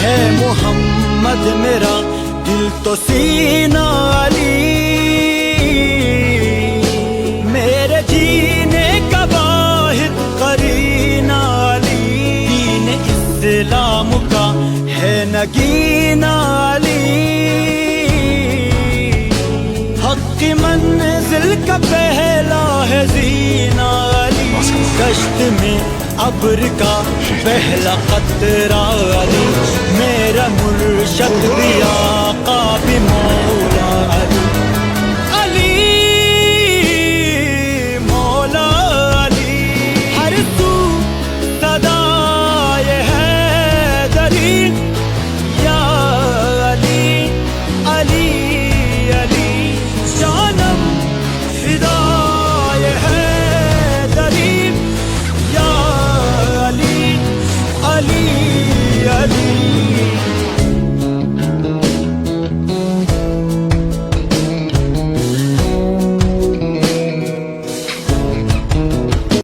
है मोहम्मद मेरा दिल तो सीना अली, मेरे जीने का वाहिद करीना अली, दीन इस्लाम का है नगीना अली, हक की मंजिल का पहला है जीना अली, कश्त में अब्र का पहला कतरा अली, मेरा मुर्शद भी आका भी